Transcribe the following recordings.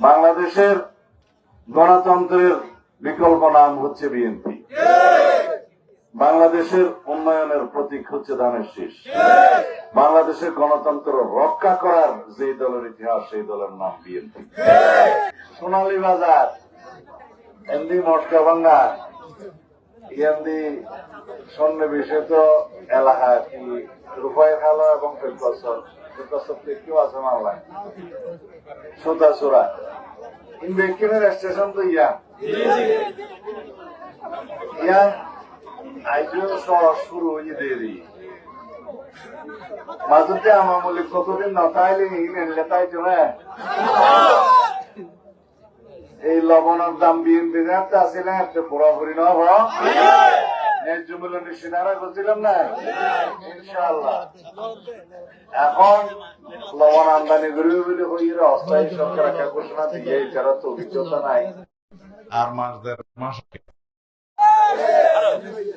বাংলাদেশের গণতন্ত্রের বিকল্প নাম হচ্ছে বিএনপি। বাংলাদেশের উন্নয়নের প্রতীক হচ্ছে ধানের শীষ। বাংলাদেশের গণতন্ত্র রক্ষা করার যে দলের ইতিহাস, সেই দলের নাম বিএনপি। সোনালী বাজার, এমনি মটকা ভাঙ্গা, এমনি সন্নিবেশিত এলাকা কি রূপাই খালো এবং ফেলকসর কেউ আছে মামলায় সুতাচূড়া ইনভেকিনের স্টেশন তো ইয়া আইজো শুরু হয়ে দেরি মাজুতে আমামলি কতদিন নতাইলে এনলে তাই চলে এই লবণের দাম বিএনপি আসছিলেন একটা পুরোপুরি নব ন্যায্য মূল্য নিশ্চিতারা করছিলাম না ইনশাআল্লাহ। এখন লবণ আমদানি করবে বলে হইয়ে অস্থায়ী সরকার একটা ঘোষণা দিয়ে এছাড়া তো অভিজ্ঞতা নাই। আর মাস দেড় মাস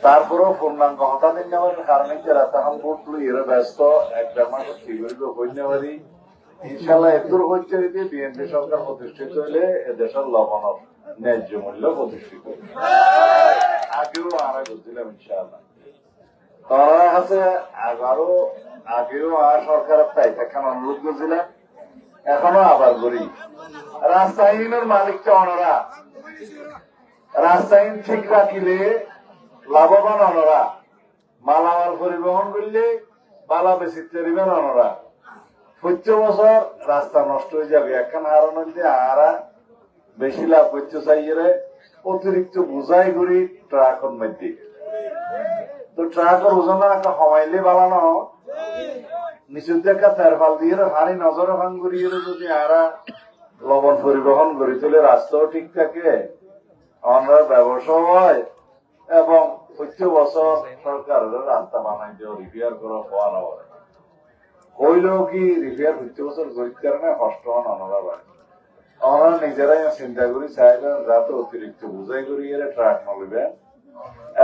তারপরেও পূর্ণাঙ্গ হঠাৎ নেওয়ার কারণে যারা তখন ভোট লইয়ে ব্যস্ত এক দেড় মাস ঠিক হইবে হইতে পারি ইনশাল্লাহ। এদূর হচ্ছে যদি বিএনপি সরকার প্রতিষ্ঠিত হইলে এদেশের লবণের ন্যায্য মূল্য প্রতিষ্ঠিত আগেও আমরা বুঝছিলাম ইনশাআল্লাহ। তারা কাছে আগেও সরকারের তাই এখন অনুরোধ করছিলাম, এখনো আবার করি। রাস্তাহীনের মালিকটা অনরা, রাস্তাহীন ঠিক রাখিলে লাভবান অনরা, মালামাল পরিবহন করলে বালা বেশি চলিবেন অনরা। 25 বছর রাস্তা নষ্ট হয়ে যাবে এখন হারান হইলে আরা বেশি লাভ করতে চাইয়ে অতিরিক্ত বোঝাই করি ট্রাকের মধ্যে। তো ট্রাকের ওজন একটা কমাইলে বালানো নিচুর দেখা তেরফাল দিয়ে হানি নজরে ভাঙ করিয়ে যদি আরা লবণ পরিবহন করে তুলে রাস্তাও ঠিক থাকে, আমরা ব্যবসা হয় এবং 25 বছর সরকারের রাস্তা বানাই দেওয়া রিপেয়ার করা হওয়ানো হয় হইলেও কি রিপেয়ার 25 বছর গরিব কারণে কষ্ট হন অনরা বাড়ি। আমরা নিজেরাই চিন্তা করি চাইবেন যাতে অতিরিক্ত বুঝাই করিয়ে ট্রাক নলিবেন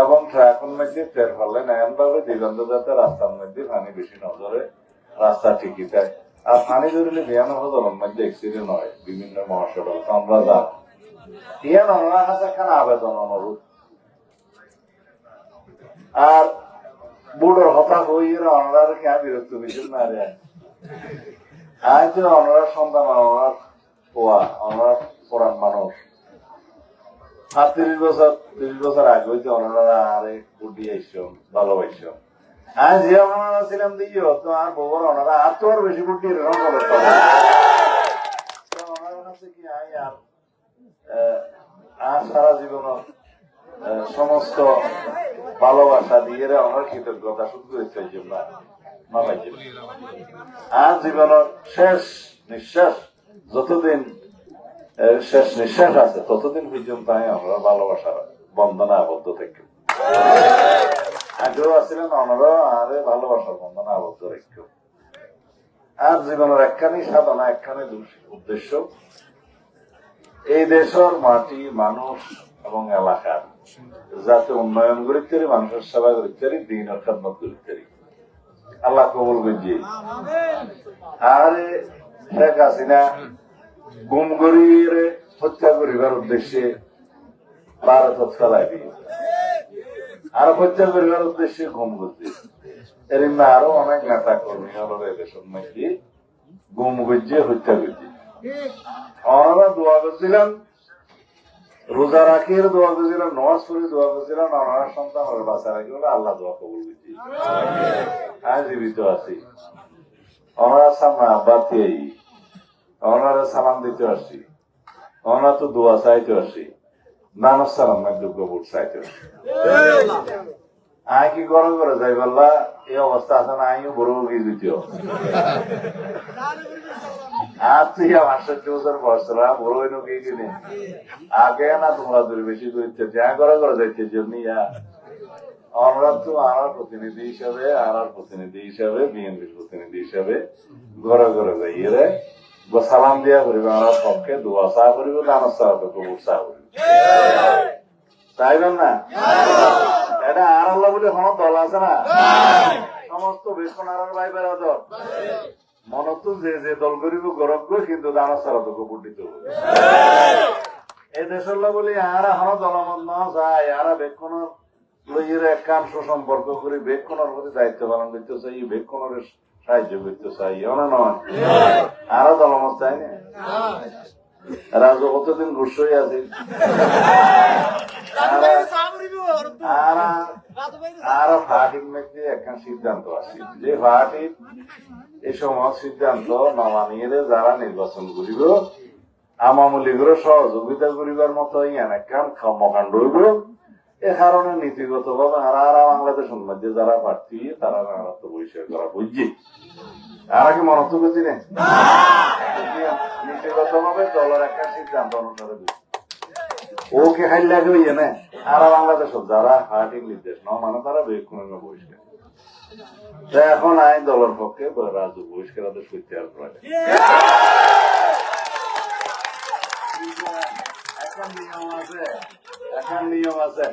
এবং ট্রাকের মধ্যে তেল ফেললে নেন ভাবে দিগন্ত যাতে রাস্তার মধ্যে পানি বেশি নজরে রাস্তা ঠিকই থাকে। আর পানি ধরলে বিয়ানো হজলের মধ্যে অ্যাক্সিডেন্ট হয় বিভিন্ন মহাসড়ক আমরা যান ইয়ান ওনার কাছে একখানে আবেদন অনুরোধ। আর বুড়োর হতাশ হইয়ে ওনার কে বিরক্ত বিষয় না রে আজ ওনার সন্তান ওনার পোয়া ওনার পুরান মানুষ 30 বছর আগে হইতে ওনারা আরে বুদ্ধি আইসো ভালোবাসো। আজ যে ওনারা ছিলাম দিও তো আর বউর ওনারা আর তো আর বেশি বুদ্ধি ওনার কাছে কি আর সারা জীবন সমস্ত ভালোবাসা দিয়ে ওনার কৃতজ্ঞতা শুধু হয়েছে আর জীবনের শেষ নিঃশ্বাস যতদিন শেষ নিঃশ্বাস আছে ততদিন পর্যন্ত আমরা ভালোবাসার বন্ধনে আবদ্ধ থাকি। আগেও আসছিলেন ওনারা আরে ভালোবাসার বন্ধনে আবদ্ধ রেখে আর জীবনের একখানি সাধনা একখানি উদ্দেশ্য এই দেশের মাটি মানুষ এবং এলাকার যাতে উন্নয়ন করতে পারি, মানুষের সেবা করতে পারি, দিনের খেদমত করতে পারি। আল্লাহ কবুল করছি। আরে শেখ হাসিনা গুম করিয়ে হত্যা করিবার উদ্দেশ্যে ভারত ফেলাই দিয়ে আরো হত্যা করিবার উদ্দেশ্যে গুম করছে। এর আরো অনেক নেতা কর্মী হলো এদেশের মধ্যে গুম করছে হত্যা করছে। ওনারা দোয়া করছিলাম, রোজা রাখিয়ে দোয়া করছিলাম, নামাজ পড়ে দোয়া করছিলাম, ওনার সন্তান ওর বাচ্চা রাখি বলে আল্লাহ দোয়া কবুল করছি। আমি জীবিত আছি, ওনার সামনে আব্বা থেকে ওনারা সালাম দিতে আসছি, ওনারা তো দোয়া চাইতে আসছি, নানস সালাম যোগ্য ভোট চাইতে আসছি। আই কি গরম করে যাই বললা এই অবস্থা আছে না, আইও বড় গিয়ে দিতেও আর তুই 68 বছর বয়স বড় হইল গিয়ে কিনে আগে না তোমরা দূরে বেশি করতে যা করে যাইতে জন্য আমরা তো আর প্রতিনিধি হিসাবে বিএনপির প্রতিনিধি হিসাবে ঘরে ঘরে যাইয়ে রে সালাম দিয়া করিবে আমার পক্ষে দোয়া চাহ করিব, নানস চাহ কবুর চাহ করিব, চাইবেন না? এটা আর আল্লাহ বলে কোনো দল আছে না? সমস্ত বেতন আর ভাই বেড়াদর মনত যে দল করিব গরব কিন্তু দানা ছাড়া তো গোপন দিতে হবে এই দেশের বলি আর এখনো দলমত ন যায় আর বেক্ষণের লইয়ের একখান সুসম্পর্ক করে বেক্ষণের প্রতি দায়িত্ব পালন করতে চাই বেক্ষণের সাহায্য করতে চাই অনেক নয় আরো দলমত চাই না রাজু কতদিন গুসই আছে আর ফাটির মধ্যে একখান সিদ্ধান্ত আছে যে ফাটির এই সময় সিদ্ধান্ত নমানিয়ে যারা নির্বাচন করিব আওয়ামী লীগের সহযোগিতা করিবার মতো একখান কর্মকাণ্ড হইব এ কারণে নীতিগত ভাবে আর বাংলাদেশের মধ্যে যারা প্রার্থী তারা তো বহিষ্কার করা বুঝছি আর কি মনত বুঝি না নীতিগত ভাবে দলের একটা সিদ্ধান্ত অনুসারে ওকে খাই লাগে হইয়ে না আর বাংলাদেশের যারা পার্টির নির্দেশ ন মানে তারা বেক্ষণ বহিষ্কার এখন আইন দলের পক্ষে রাজু বহিষ্কার সত্যি আর করা এখন নিয়ম আছে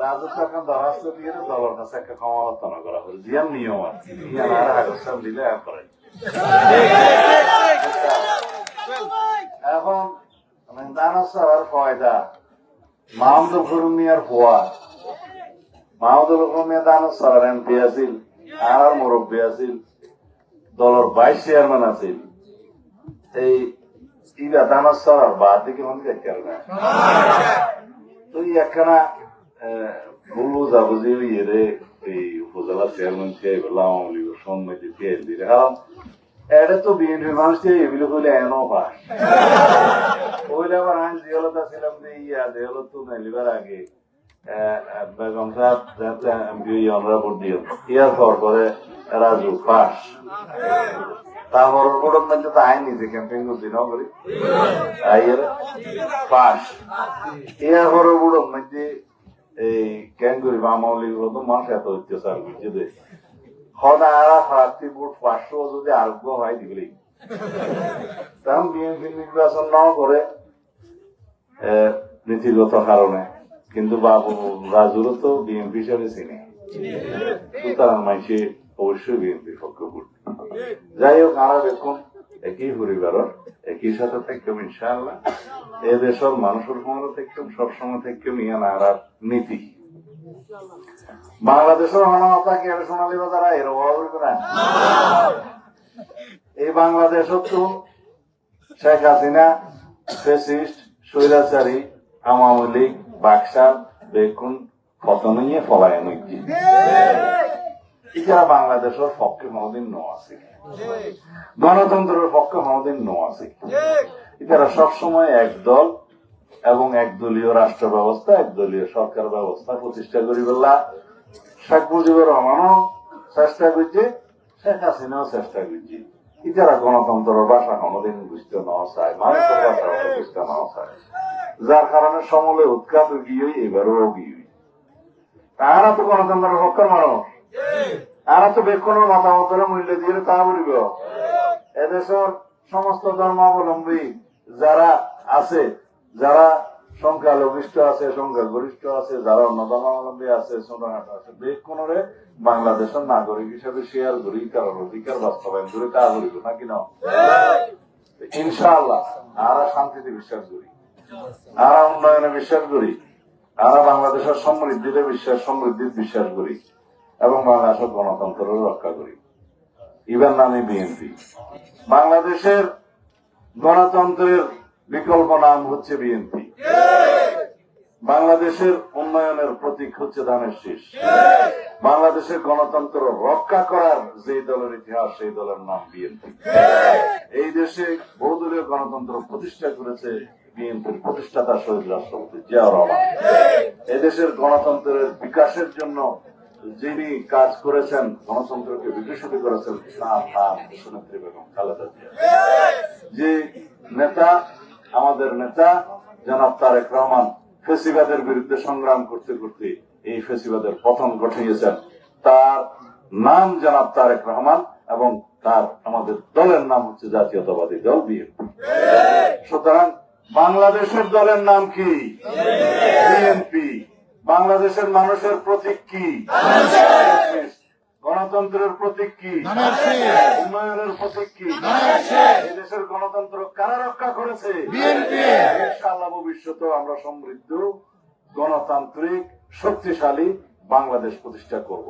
রাজস্ব এখন দরখাস্ত দিয়ে দলের কাছে একটা ক্ষমাবর্তনা করা হল জিয়ার নিয়ম আছে আর হাগস্থান দিলে এক করে এখন দানা ছাড়ার ফয়দা মাহমুদুল করিম মিয়ার ফুয়া মাহমুদুল করিম মিয়া দানা ছাড়ার এমপি আছিল আর মুরব্বী আছিল দলের ভাইস চেয়ারম্যান আছিল এই ইরা দানা ছাড়ার বাদ দিকে মনে দেখতে না তুই একখানা ভুল বুঝাবুঝি ইয়ে এই উপজেলা চেয়ারম্যান চেয়ে আওয়ামী লীগের সম্মতি চেয়ে দিলে কারণ এটা তো বিএনপির মানুষ এগুলো হইলে এনো পাস ওইলে আবার আমি জিহলতা ছিলাম যে জিহলত তো নেলিবার আগে বেগম সাহেব এমপি ভোট দিয়ে ইয়ার পর করে রাজু পাস তারপর ভোটের মধ্যে তো আইন নিজে ক্যাম্পেইন করছি না করি পাস ইয়ার পর ভোটের মধ্যে এই কেন করি আওয়ামী লীগ তো মানুষ এত অত্যাচার করছে যে সদায় প্রার্থী ভোট 500 যদি আরোগ্য হয় দিবলি তখন বিএনপি নির্বাচন নাও করে নীতিগত কারণে কিন্তু বাবু রাজুরও তো বিএনপি হিসাবে চিনি সুতরাং মানুষে অবশ্যই বিএনপির পক্ষে ভোট যাই হোক আর দেখুন একই পরিবারের একই সাথে থাকতাম ইনশাআল্লাহ এ দেশের মানুষের মনে থাকতাম সবসময় থাকতাম ইয়ান আর নীতি বাংলাদেশের মানবতা কি সোনালী বাজার এর অভাব না এই বাংলাদেশও তো শেখ হাসিনা ফেসিস্ট স্বৈরাচারী আওয়ামী লীগ বাকশাল বেগুন পতন নিয়ে ফলায়ন এছাড়া বাংলাদেশের পক্ষে মহদিন ন আছে গণতন্ত্রের পক্ষে মহদিন ন আছে এছাড়া সবসময় একদল এবং একদলীয় রাষ্ট্র ব্যবস্থা একদলীয় সরকার ব্যবস্থা প্রতিষ্ঠা করি বললা শেখ মুজিবুর রহমানও চেষ্টা করছে শেখ হাসিনাও চেষ্টা করছে এছাড়া গণতন্ত্রের ভাষা কোনদিন বুঝতে নেওয়া চায় মানুষের ভাষা বুঝতে নেওয়া চায় যার কারণে সমলে উৎখাত গিয়ে এবারও গিয়ে তারা তো গণতন্ত্রের পক্ষের মানুষ তারা তো বেক্ষণের মতামতের মূল্য দিয়ে তা বলিব এদেশের সমস্ত ধর্মাবলম্বী যারা আছে যারা সংখ্যালঘিষ্ঠ আছে সংখ্যাগরিষ্ঠ আছে যারা অন্য ধর্মাবলম্বী আছে ছোটখাটো আছে বেক্ষণরে বাংলাদেশের নাগরিক হিসেবে শেয়ার করি কারণ অধিকার বাস্তবায়ন করে তা করিব নাকি না ইনশাআল্লাহ আমরা শান্তিতে বিশ্বাস করি আমরা উন্নয়নে বিশ্বাস করি আমরা বাংলাদেশের সমৃদ্ধিতে সমৃদ্ধির বিশ্বাস করি এবং বাংলাদেশের গণতন্ত্রের রক্ষা করি ইবার নামে বিএনপি বাংলাদেশের গণতন্ত্রের বিকল্প নাম হচ্ছে বিএনপি বাংলাদেশের উন্নয়নের প্রতীক হচ্ছে ধানের শীষ বাংলাদেশের গণতন্ত্র রক্ষা করার যে দলের ইতিহাস সেই দলের নাম বিএনপি এই দেশে বহুদলীয় গণতন্ত্র প্রতিষ্ঠা করেছে বিএনপির প্রতিষ্ঠাতা শহীদ রাষ্ট্রপতি জিয়াউর রহমান এদেশের গণতন্ত্রের বিকাশের জন্য যিনি কাজ করেছেন গণতন্ত্রকে বিকশিত করেছেন তার নাম দেশনেত্রী বেগম খালেদা জিয়া যে নেতা আমাদের নেতা জনাব তারেক রহমান ফেসিবাদের বিরুদ্ধে সংগ্রাম করতে করতে এই ফেসিবাদের পতন ঘটিয়েছেন তার নাম জনাব তারেক রহমান এবং তার আমাদের দলের নাম হচ্ছে জাতীয়তাবাদী দল বিএনপি সুতরাং বাংলাদেশের দলের নাম কি বিএনপি বাংলাদেশের মানুষের প্রতীক কি গণতন্ত্রের প্রতীক কি? ধানের শীষ, উন্নয়নের প্রতীক কি? ধানের শীষ, এই দেশের গণতন্ত্র কারা রক্ষা করেছে? বিএনপি। ইনশাআল্লাহ ভবিষ্যতে আমরা সমৃদ্ধ গণতান্ত্রিক শক্তিশালী বাংলাদেশ প্রতিষ্ঠা করব।